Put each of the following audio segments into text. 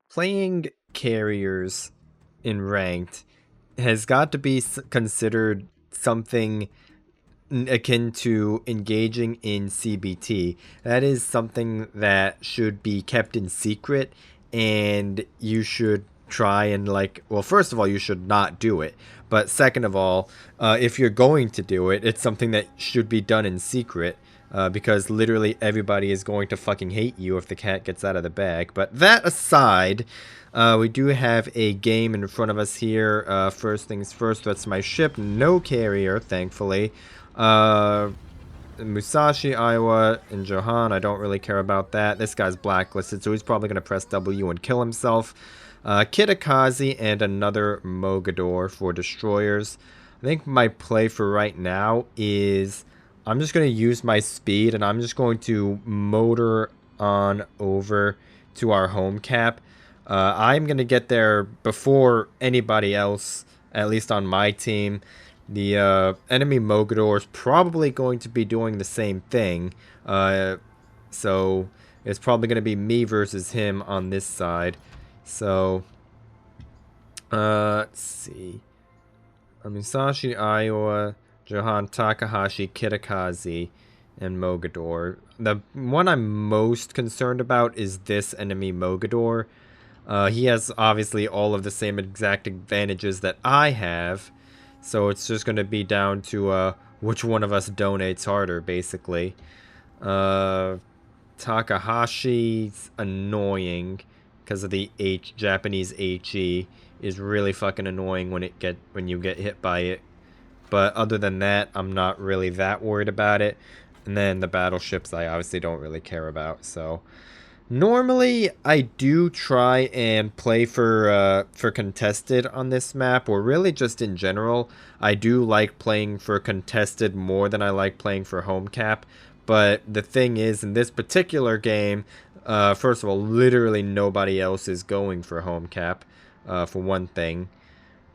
Playing carriers in ranked has got to be considered something akin to engaging in CBT. That is something that should be kept in secret, and you should try and, like, well, first of all, you should not do it. But second of all, if you're going to do it, it's something that should be done in secret. Because literally everybody is going to fucking hate you if the cat gets out of the bag. But that aside, we do have a game in front of us here. First things first, that's my ship. No carrier, thankfully. Uh, Musashi, Iowa, and Johan, I don't really care about that. This guy's blacklisted, so he's probably going to press W and kill himself. Kitakazi and another Mogador for destroyers. I think my play for right now is I'm just going to use my speed and I'm just going to motor on over to our home cap. I'm going to get there before anybody else, at least on my team. The enemy Mogador is probably going to be doing the same thing. So it's probably going to be me versus him on this side. So, let's see. Musashi, Iowa, Johan, Takahashi, Kitakazi, and Mogador. The one I'm most concerned about is this enemy Mogador. He has obviously all of the same exact advantages that I have. So it's just going to be down to which one of us donates harder, basically. Takahashi's annoying because of the Japanese HE is really fucking annoying when you get hit by it. But other than that, I'm not really that worried about it. And then the battleships I obviously don't really care about. So normally I do try and play for contested on this map, or really just in general. I do like playing for contested more than I like playing for home cap. But the thing is, in this particular game, first of all, literally nobody else is going for home cap, for one thing.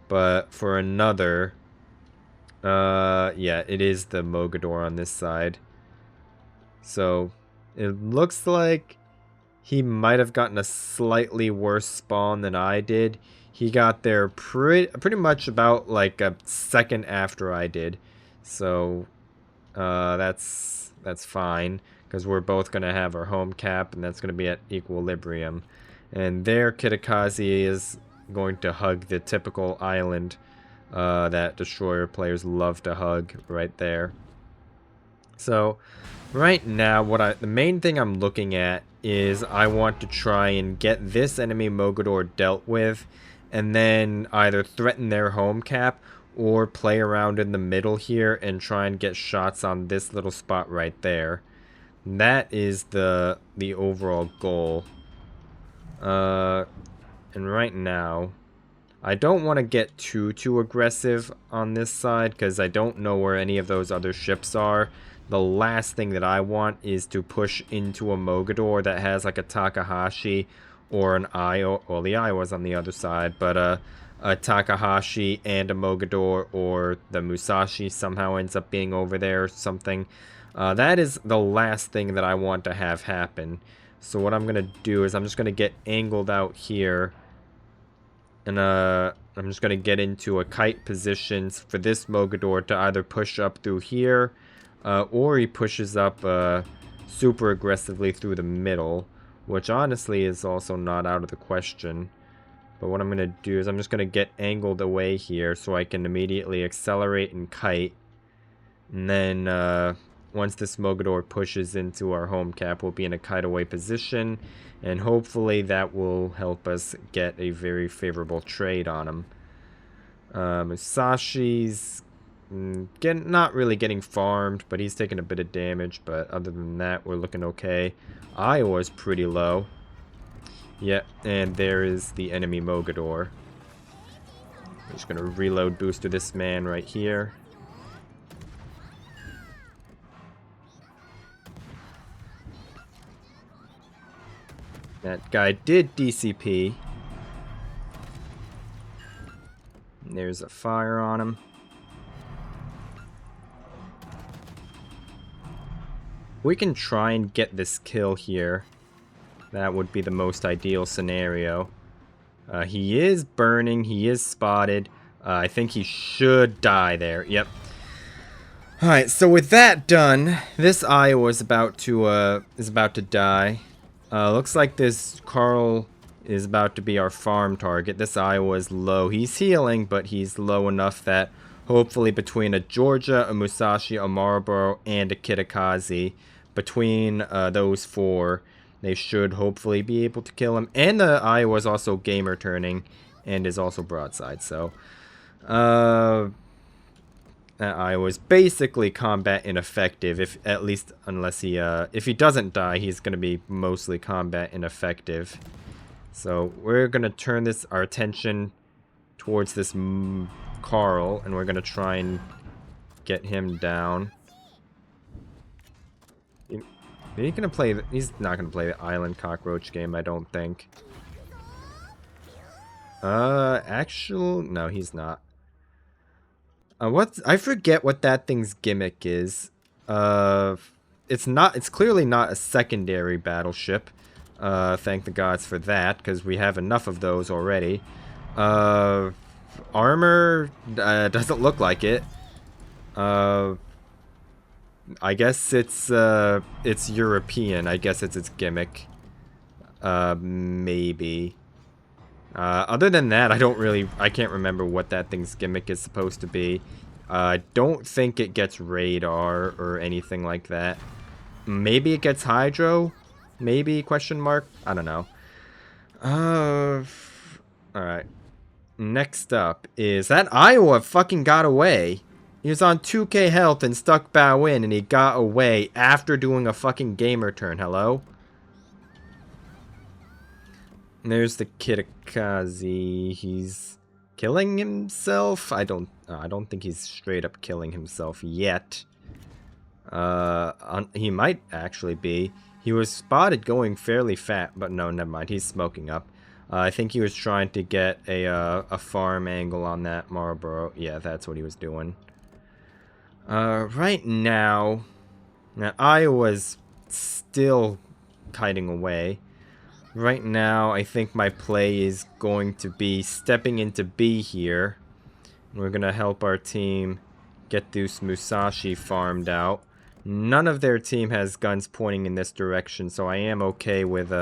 But for another, yeah, it is the Mogador on this side. So it looks like he might have gotten a slightly worse spawn than I did. He got there pretty much about like a second after I did. So that's fine, because we're both going to have our home cap, and that's going to be at equilibrium. And there, Kitakazi is going to hug the typical island that destroyer players love to hug right there. So right now, the main thing I'm looking at is I want to try and get this enemy Mogador dealt with, and then either threaten their home cap or play around in the middle here and try and get shots on this little spot right there. And that is the overall goal. And right now, I don't want to get too aggressive on this side because I don't know where any of those other ships are. The last thing that I want is to push into a Mogador that has like a Takahashi or an Io. Well, the Iowa's on the other side, but a Takahashi and a Mogador, or the Musashi somehow ends up being over there or something. That is the last thing that I want to have happen. So what I'm going to do is I'm just going to get angled out here. And I'm just going to get into a kite positions for this Mogador to either push up through here, or he pushes up super aggressively through the middle, which honestly is also not out of the question. But what I'm going to do is I'm just going to get angled away here so I can immediately accelerate and kite. And then once this Mogador pushes into our home cap, we'll be in a kite away position. And hopefully that will help us get a very favorable trade on him. Musashi's not really getting farmed, but he's taking a bit of damage. But other than that, we're looking okay. Iowa's pretty low. Yep, and there is the enemy Mogador. I'm just going to reload booster this man right here. That guy did DCP. And there's a fire on him. We can try and get this kill here. That would be the most ideal scenario. He is burning. He is spotted. I think he should die there. Yep. Alright, so with that done, this Iowa is about to die. Looks like this Carl is about to be our farm target. This Iowa is low. He's healing, but he's low enough that hopefully between a Georgia, a Musashi, a Marlboro, and a Kitakazi, between those four, they should hopefully be able to kill him. And the Iowa is also gamer turning and is also broadside, so Iowa's basically combat ineffective, unless he if he doesn't die, he's gonna be mostly combat ineffective. So we're gonna turn our attention towards this Carl, and we're gonna try and get him down. He's not gonna play the Island Cockroach game, I don't think. No, he's not. I forget what that thing's gimmick is. It's clearly not a secondary battleship. Thank the gods for that, because we have enough of those already. Armor doesn't look like it. I guess it's European. I guess it's its gimmick. Maybe. Other than that, I can't remember what that thing's gimmick is supposed to be. I don't think it gets radar or anything like that. Maybe it gets hydro? Maybe, question mark? I don't know. Alright. Next up is that Iowa fucking got away. He was on 2k health and stuck bow in, and he got away after doing a fucking gamer turn. Hello? And there's the Kitakazi. He's killing himself. I don't think he's straight up killing himself yet. He might actually be. He was spotted going fairly fat, but no, never mind. He's smoking up. I think he was trying to get a farm angle on that Marlboro. Yeah, that's what he was doing. Right now Iowa's still kiting away. Right now, I think my play is going to be stepping into B here. We're going to help our team get this Musashi farmed out. None of their team has guns pointing in this direction, so I am okay with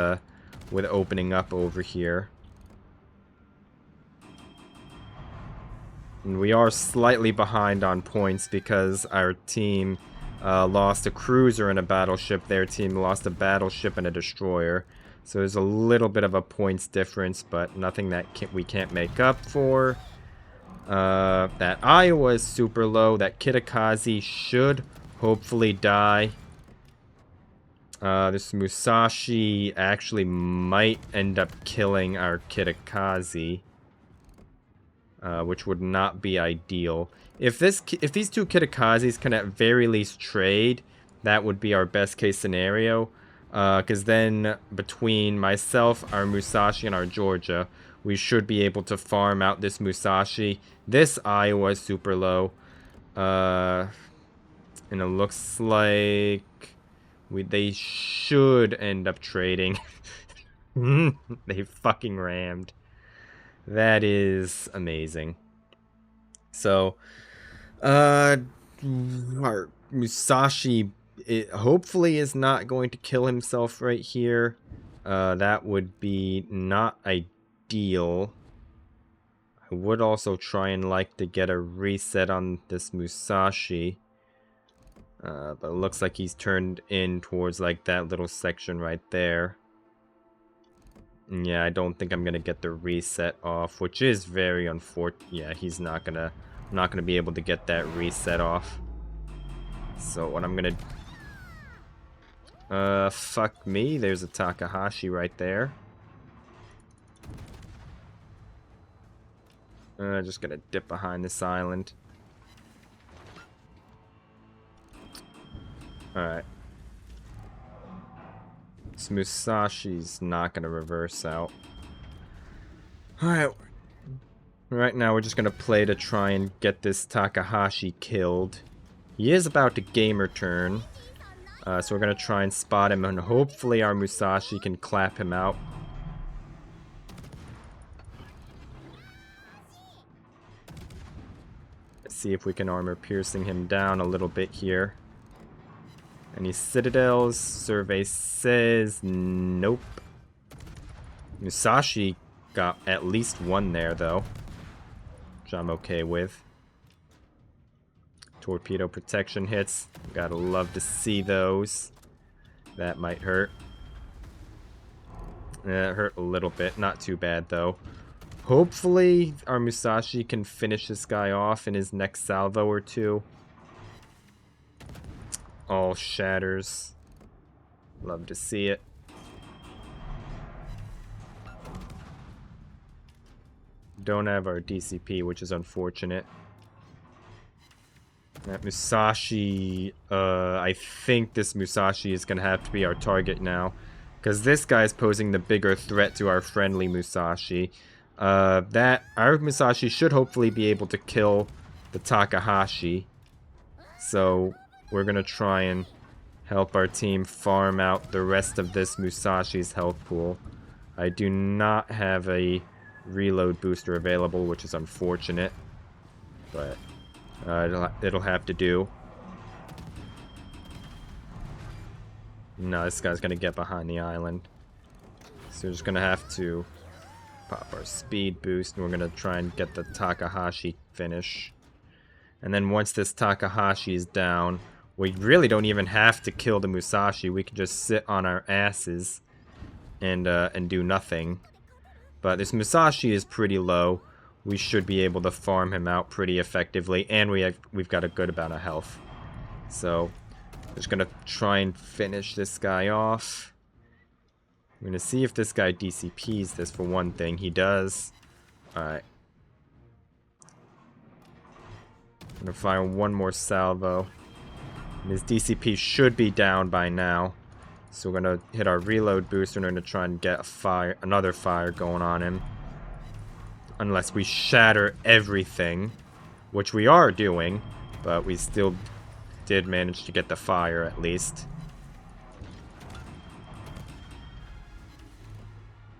opening up over here. And we are slightly behind on points because our team lost a cruiser and a battleship. Their team lost a battleship and a destroyer. So there's a little bit of a points difference, but nothing that we can't make up for. That Iowa is super low. That Kitakazi should hopefully die. This Musashi actually might end up killing our Kitakazi, which would not be ideal. If these two Kitakazis can at very least trade, that would be our best case scenario. Because then between myself, our Musashi, and our Georgia, we should be able to farm out this Musashi. This Iowa is super low. And it looks like they should end up trading. They fucking rammed. That is amazing. So, our Musashi hopefully is not going to kill himself right here. That would be not ideal. I would also try and like to get a reset on this Musashi. But it looks like he's turned in towards like that little section right there. Yeah, I don't think I'm gonna get the reset off, which is very unfortunate. Yeah, he's not gonna be able to get that reset off. So what I'm gonna fuck me, there's a Takahashi right there. Just gonna dip behind this island. Alright. This Musashi's not gonna reverse out. Alright. Right now we're just gonna play to try and get this Takahashi killed. He is about to gamer turn. So we're going to try and spot him, and hopefully our Musashi can clap him out. Let's see if we can armor piercing him down a little bit here. Any citadels? Survey says nope. Musashi got at least one there, though, which I'm okay with. Torpedo protection hits. Gotta love to see those. That might hurt. Yeah, it hurt a little bit. Not too bad, though. Hopefully, our Musashi can finish this guy off in his next salvo or two. All shatters. Love to see it. Don't have our DCP, which is unfortunate. That Musashi, I think this Musashi is going to have to be our target now. Because this guy is posing the bigger threat to our friendly Musashi. Our Musashi should hopefully be able to kill the Takahashi. So, we're going to try and help our team farm out the rest of this Musashi's health pool. I do not have a reload booster available, which is unfortunate. But it'll have to do. No, this guy's going to get behind the island. So we're just going to have to pop our speed boost, and we're going to try and get the Takahashi finish. And then once this Takahashi is down, we really don't even have to kill the Musashi. We can just sit on our asses and do nothing. But this Musashi is pretty low. We should be able to farm him out pretty effectively, and we've got a good amount of health. So, just gonna try and finish this guy off. I'm gonna see if this guy DCPs this for one thing. He does. Alright. I'm gonna fire one more salvo. And his DCP should be down by now. So we're gonna hit our reload booster and we're gonna try and get another fire going on him. Unless we shatter everything, which we are doing, but we still did manage to get the fire at least.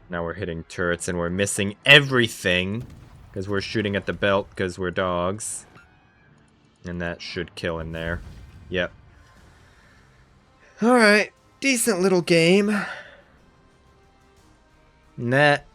Now we're hitting turrets and we're missing everything because we're shooting at the belt because we're dogs. And that should kill him there. Yep. Alright, decent little game. And that,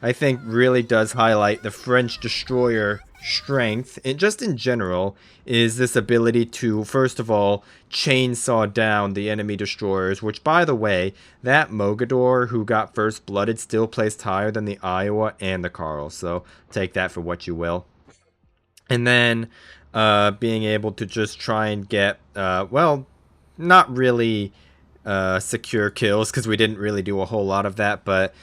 I think, really does highlight the French destroyer strength, and just in general, is this ability to, first of all, chainsaw down the enemy destroyers, which, by the way, that Mogador who got first blooded still placed higher than the Iowa and the Carl, so take that for what you will. And then, being able to just try and get, well, not really secure kills, because we didn't really do a whole lot of that, but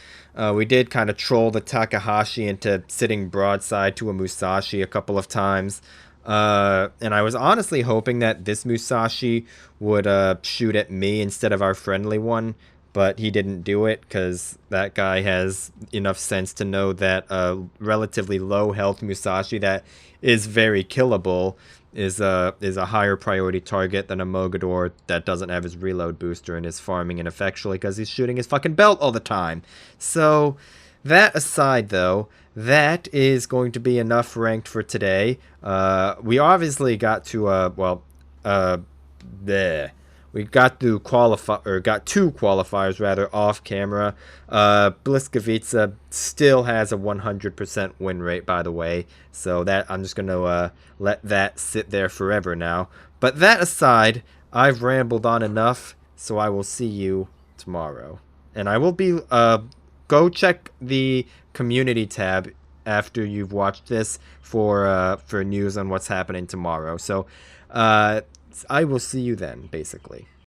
we did kind of troll the Takahashi into sitting broadside to a Musashi a couple of times. And I was honestly hoping that this Musashi would shoot at me instead of our friendly one. But he didn't do it because that guy has enough sense to know that a relatively low health Musashi that is very killable is a higher priority target than a Mogador that doesn't have his reload booster and is farming ineffectually because he's shooting his fucking belt all the time. So, that aside though, that is going to be enough ranked for today. We obviously got to, we got to qualify, or got two qualifiers rather, off camera. Bliskovica still has a 100% win rate, by the way. So that I'm just going to let that sit there forever now. But that aside, I've rambled on enough, so I will see you tomorrow. And I will be, go check the community tab after you've watched this for news on what's happening tomorrow. So, I will see you then, basically.